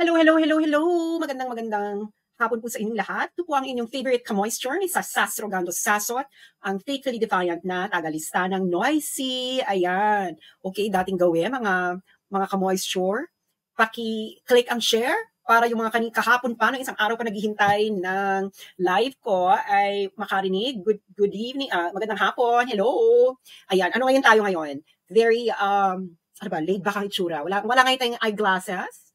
Hello, hello, hello, hello! Magandang hapon po sa inyong lahat. Ito po ang inyong favorite ka-moisture ni Sas Rogando Sasot, ang faithfully defiant na tagalista ng Noisy. Ayan. Okay, dating gawin mga ka-moisture. Paki-click ang share para yung mga kahapon pa, ng isang araw pa naghihintay ng live ko ay makarinig. Good evening, magandang hapon, hello! Ayan, ano ngayon tayo ngayon? Very, ano ba, laid back ang itsura. Wala ngayon tayong eyeglasses.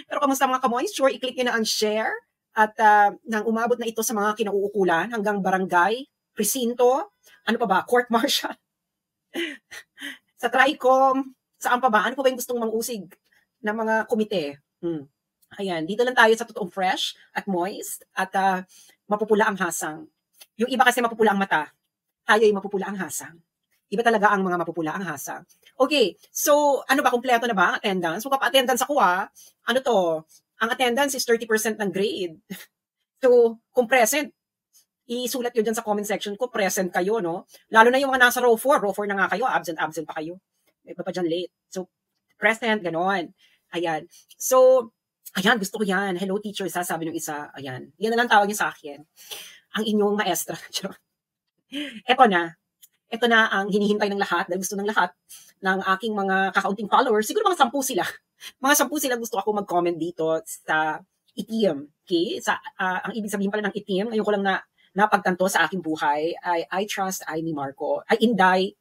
Pero kamusta mga ka-moisture, i-click nyo na ang share at nang umabot na ito sa mga kinauukulan hanggang barangay, presinto, ano pa ba, court martial, sa TRICOM, saan pa ba, ano pa ba yung gustong mang-usig ng mga komite. Ayan, dito lang tayo sa totoong fresh at moist at mapupula ang hasang. Yung iba kasi mapupula ang mata, tayo ay mapupula ang hasang. Iba talaga ang mga mapupula ang hasang. Okay, so ano ba, kumpleto na ba ang attendance? Magpapa-attendance ako ano to, ang attendance is 30% ng grade. So, kung present, isulat yun dyan sa comment section ko, present kayo, no? Lalo na yung mga nasa row 4 na nga kayo, absent pa kayo. May iba pa dyan late. So, present, ganon. Ayan. So, ayan, gusto ko yan. Hello teacher, sasabi ng isa. Ayan. Yan na lang tawag niya sa akin. Ang inyong maestra. Ito na ang hinihintay ng lahat, dahil gusto ng lahat ng aking mga kakaunting followers. Siguro mga 10 sila. Mga 10 sila gusto ako mag-comment dito sa itim. Okay? Ang ibig sabihin pala ng itim, ngayon ko lang napagtanto sa aking buhay, ay I trust Amy Marcos. Inday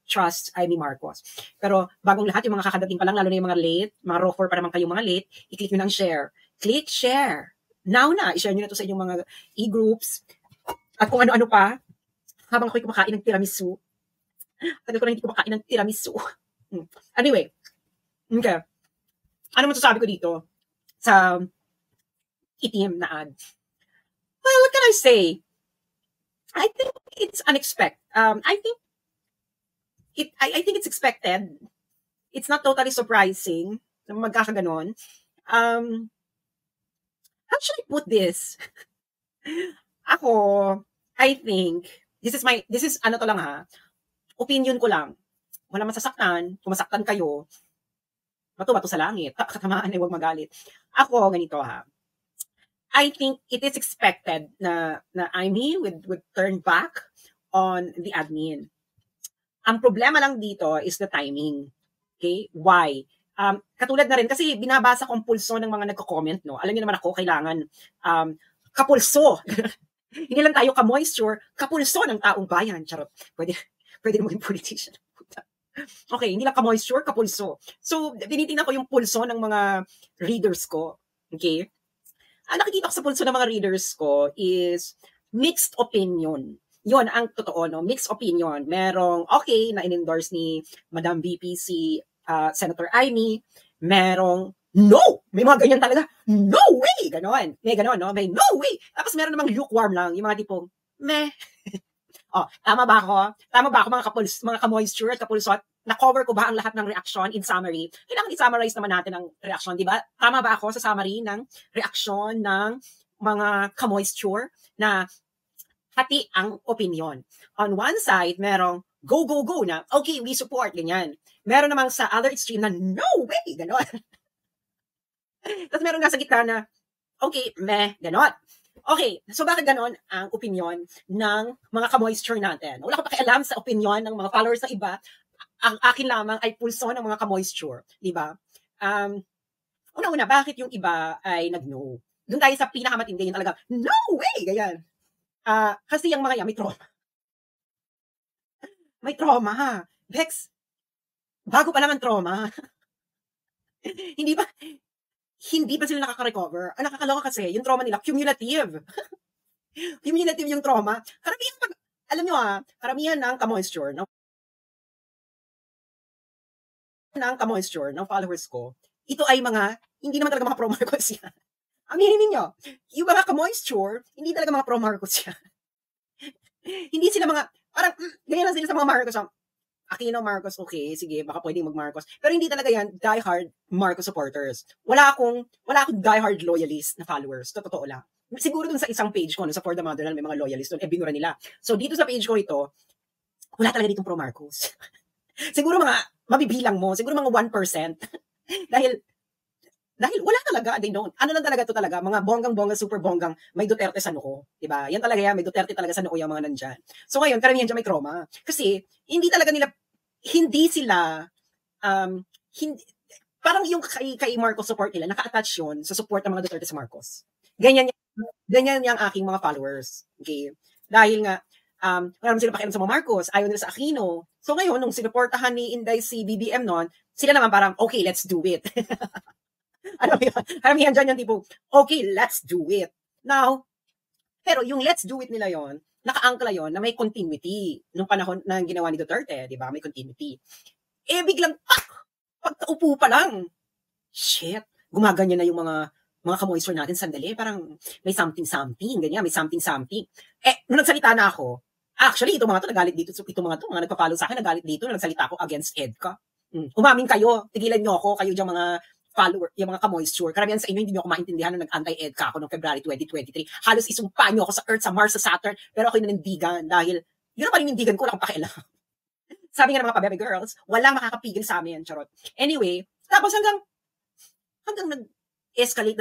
trust Amy Marcos. Pero bagong lahat, yung mga kakadating pa lang, lalo na yung mga late, mga raw 4 pa naman kayong mga late, i-click nyo na ang share. Click share. Now na, i-share nyo na to sa inyong mga e-groups. At kung ano-ano pa, habang ako'y kumakain ng tiramisu. Tagal ko na hindi kumakain ng tiramisu. Anyway, okay. Ano masasabi ko dito sa itim na ad? Well, what can I say? I think it's unexpected. I think it's expected. It's not totally surprising na magkakaganon. How should I put this? Ako, I think, this is ano to lang opinion ko lang. Wala masasaktan, kung masaktan kayo, bato-bato sa langit, katamaan ay huwag magalit. Ako, ganito I think it is expected na Amy would turn back on the admin. Ang problema lang dito is the timing. Okay? Why? Katulad na rin, kasi binabasa ko ang pulso ng mga nagko-comment, no? Alam niyo naman ako, kailangan kapulso. Hindi lang tayo ka-moisture, kapulso ng taong bayan. Charot. Pwede maging politician. Okay, hindi lang ka-moisture, kapulso. So, tinitingnan ko yung pulso ng mga readers ko. Okay? Ang nakikita ko sa pulso ng mga readers ko is mixed opinion. Yun ang totoo, no? Mixed opinion. Merong okay na in-endorse ni Madam VP si Senator Amy. Merong no! May mga ganyan talaga. No way! Ganon. May ganon, no? May no way! Tapos meron namang lukewarm lang. Yung mga tipong, meh. Tama ba ako? Tama ba ako mga ka-moisture at kapulsot? Na-cover ko ba ang lahat ng reaction in summary? Kailangan i-summarize naman natin ang reaction, di ba? Tama ba ako sa summary ng reaction ng mga ka-moisture na hati ang opinion? On one side, merong go na, okay, we support, ganyan. Meron namang sa other extreme na no way, ganon. Tapos meron nga sa gitna na, okay, meh, ganon. Okay, so bakit ganon ang opinion ng mga ka-moisture natin? Wala ko pakialam sa opinion ng mga followers ng iba. Ang akin lamang ay pulso ng mga ka-moisture, di ba? Una-una, bakit yung iba ay nag-no? Doon tayo sa pinakamatindi, yung talaga, no way, ganyan. Kasi yung mga yan, may trauma. May trauma, Bex, bago pa lang ang trauma. Hindi pa sila nakaka-recover. Ang nakakaloka kasi, yung trauma nila, cumulative. Cumulative yung trauma. Alam nyo karamihan ng ka-moisture, no? ng followers ko, ito ay hindi naman talaga mga pro-Marcos yan. Aminin ninyo, yung mga ka-moisture, hindi talaga mga pro-Marcos yan. Hindi sila parang, ganyan lang sila sa mga Marcos. Aquino, Marcos, okay, sige, baka pwedeng mag-Marcos. Pero hindi talaga yan die-hard Marcos supporters. Wala akong die-hard loyalist na followers. Totoo lang. Siguro dun sa isang page ko, sa For the Motherland, may mga loyalist dun, binura nila. So, dito sa page ko ito, wala talaga ditong pro-Marcos. Siguro mabibilang mo, siguro mga 1%. Dahil Dahil wala talaga, they don't. Ano lang talaga to talaga, mga bonggang-bongga, super bonggang, may Duterte sa noo. Diba? Yan talaga yan, may Duterte talaga sa noo yung mga nandyan. So ngayon, karamihan dyan may trauma. Kasi, hindi sila, um, hindi, parang yung kay Marcos support nila, naka-attach yun sa support ng mga Duterte sa Marcos. Ganyan yung aking mga followers. Okay? Dahil nga, wala naman sila pakialam sa mga Marcos, ayaw nila sa Aquino. So ngayon, nung sinuportahan ni Inday si BBM noon, sila naman parang, okay, let's do it. Alam mo yun? Karamihan dyan yung tipo, okay, let's do it. Now, pero yung let's do it nila yon, naka-angkla yon na may continuity nung panahon na ginawa ni Duterte, di ba? May continuity. Eh, biglang, pagkaupo pa lang, shit, gumaganyan na yung mga kamoisture natin sandali, parang may something, ganyan, may something. Eh, nung nagsalita na ako, actually, itong mga to nagalit dito, mga nagpa-follow sa akin, nagalit dito, nagsalita ako against EDCA. Umamin kayo, tigilan nyo ako, kayo dyan mga follower, yung mga ka-moisture. Karamihan sa inyo, hindi nyo ako maintindihan nung nag-anti-EDCA ako noong February 2023. Halos isumpa nyo ako sa Earth, sa Mars, sa Saturn, pero ako'y nanindigan dahil yun ang panindigan ko, wala akong pakialam. Sabi nga ng mga pabebe girls, walang makakapigil sa amin, charot. Anyway, tapos hanggang nag-escalate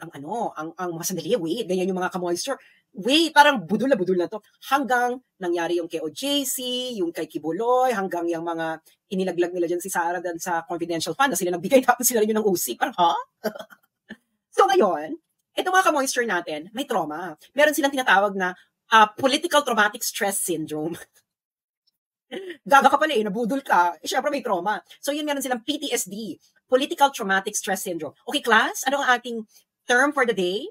ang mga sandali, wait, ganyan yung mga ka-moisture. Wait, parang budol na to. Hanggang nangyari yung kay OJC, yung kay Kibuloy, hanggang yung mga inilaglag nila dyan si Sara dan sa confidential fund na sila nagbigay tapos sila rin yung ng OC. Parang, ha? So ngayon, itong mga ka-moisture natin, may trauma. Meron silang tinatawag na political traumatic stress syndrome. Gaga ka pala nabudol ka, syempre may trauma. So yun, meron silang PTSD, Political Traumatic Stress Syndrome. Okay, class, ano ang ating term for the day?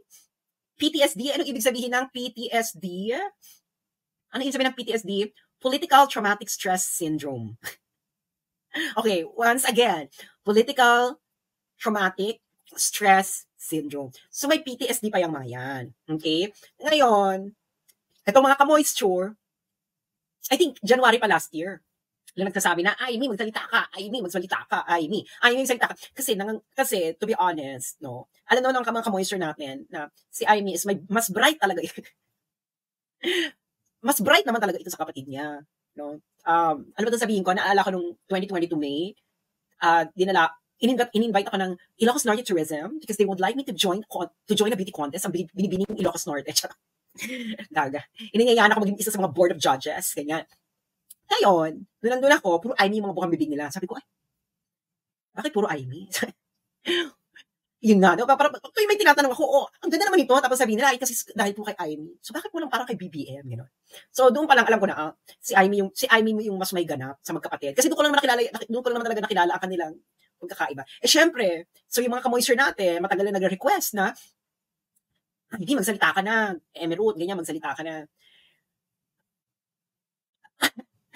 PTSD, anong ibig sabihin ng PTSD? Ano ibig sabihin ng PTSD? Political Traumatic Stress Syndrome. Okay, once again, Political Traumatic Stress Syndrome. So may PTSD pa yung mga yan. Okay? Ngayon, itong mga ka-moisture, I think January pa last year, lang nagsasabi na, Amy, magsalita ka. Amy, magsalita ka. Kasi, to be honest, no, alam naman ng mga ka-moisture natin na si Amy is mas bright talaga. Mas bright naman talaga ito sa kapatid niya. No? Ano ba ito sabihin ko? Naalala ko nung 2022 May, in-invite ako ng Ilocos Norte Tourism because they would like me to join a beauty contest. Ang binibining Ilocos Norte. Daga. Iningayaan ako maging isa sa mga board of judges. Ganyan. Ngayon, nandun ako, puro Amy mga bukang bibig nila. Sabi ko, bakit puro Amy? Yun nga, parang may tinatanong ako, ang ganda naman ito, tapos sabihin nila, kasi dahil po kay Amy. So, bakit po lang parang kay BBM? Gano'n. So, doon pa lang alam ko na, si Amy yung mas may ganap sa magkapatid. Kasi doon ko lang naman talaga nakilala ang kanilang pagkakaiba. Eh, syempre, so yung mga ka-moisture natin, matagal na nag-request na, hindi, magsalita ka na, Emerald, ganyan, magsalita ka na.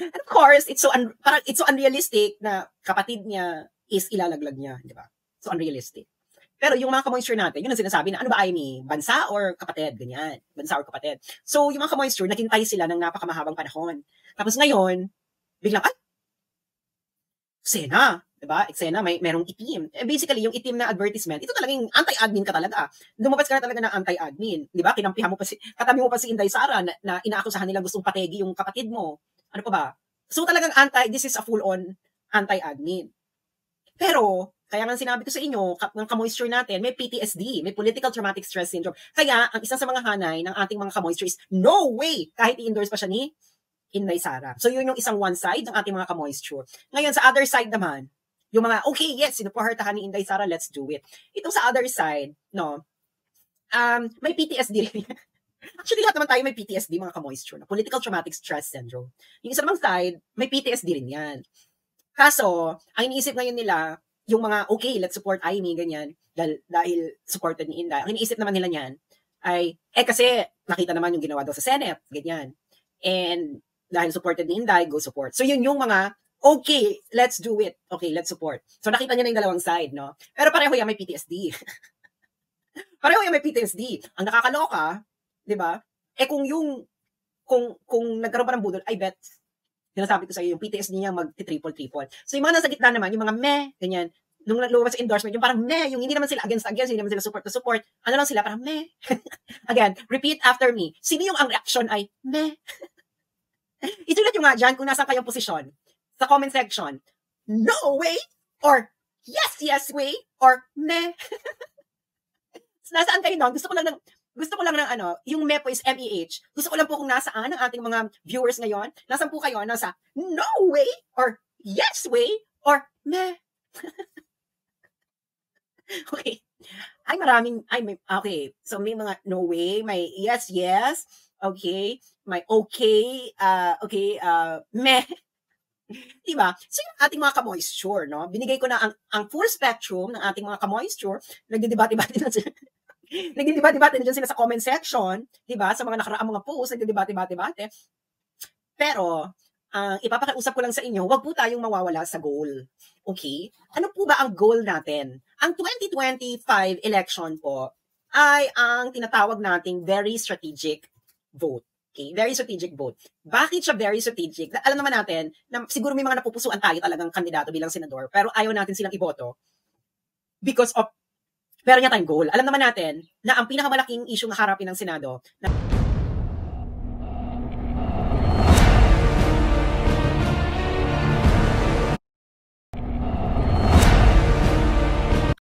And of course, it's so unrealistic na kapatid niya is ilalaglag niya, di ba? So unrealistic. Pero yung mga ka-moisture natin, yun ang sinasabi na, ano ba Amy? Bansa or kapatid? Ganyan. Bansa or kapatid. So yung mga ka-moisture, naghintay sila ng napakamahabang panahon. Tapos ngayon, biglang, eksena. Diba? Eksena, merong itim. Basically, yung itim na advertisement, ito talagang anti-admin ka talaga. Lumabas ka na talaga ng anti-admin. Diba? Kinampihan mo pa katabi mo pa si Inday Sara na inaakusahan nila gustong pategi yung kapatid mo. Ano pa ba? So talagang this is a full-on anti-admin. Pero, kaya nga sinabi ko sa inyo, ng ka-moisture natin, may PTSD, may Political Traumatic Stress Syndrome. Kaya, ang isang sa mga hanay ng ating mga ka-moisture is, no way! Kahit i-endorse pa siya ni Inday Sara. So, yun yung isang one side ng ating mga ka-moisture. Ngayon, sa other side naman, yung mga, okay, yes, sinuportahan ni Inday Sara, let's do it. Itong sa other side, no, may PTSD rin. Actually, lahat naman tayo may PTSD, mga ka-moisture, no? Political Traumatic Stress Syndrome. Yung isa namang side, may PTSD rin yan. Kaso, ang iniisip ngayon nila, yung mga, okay, let's support Amy, ganyan, dahil supported ni Inday. Ang iniisip naman nila niyan ay, kasi nakita naman yung ginawa daw sa Senate, ganyan. And dahil supported ni Inday, go support. So yun yung mga, okay, let's do it. Okay, let's support. So nakita niyo na yung dalawang side, no? Pero pareho yan may PTSD. Pareho yan may PTSD. Ang nakakaloka, di ba? Kung nagkaroon pa ng budol, I bet, sinasabi ko sa iyo, yung PTSD niya mag-triple. So yung mga nasa gitna naman, yung mga meh, ganyan, nung lumabas sa endorsement, yung parang meh, yung hindi naman sila against, hindi naman sila support, ano lang sila, parang meh. Again, repeat after me. Sino yung ang reaction ay meh? Isulat nyo nga dyan kung nasa kayong posisyon. Sa comment section, no way, or yes way, or meh. Nasaan kayo nun? Gusto ko lang ng ano, yung meh po is MEH. Gusto ko lang po kung nasaan ang ating mga viewers ngayon. Nasaan po kayo? Nasa no way, or yes way, or meh. Okay. Okay. So may mga no way, may yes, okay, may okay, meh. Diba? So yung ating mga ka-moisture, no? Binigay ko na ang full spectrum ng ating mga ka-moisture. Nagdidebate-debate na sila. Nagdidebate-debate na dyan sila sa comment section. Diba? Sa mga nakaraang mga posts, nagdidebate-debate. Pero, ipapakiusap ko lang sa inyo, wag po tayong mawawala sa goal. Okay? Ano po ba ang goal natin? Ang 2025 election po ay ang tinatawag nating very strategic vote. Okay, very strategic vote. Bakit siya very strategic? Alam naman natin na siguro may mga napupusuan tayo talagang kandidato bilang senador, pero ayaw natin silang iboto because of meron niya tayong goal. Alam naman natin na ang pinakamalaking issue na harapin ng Senado na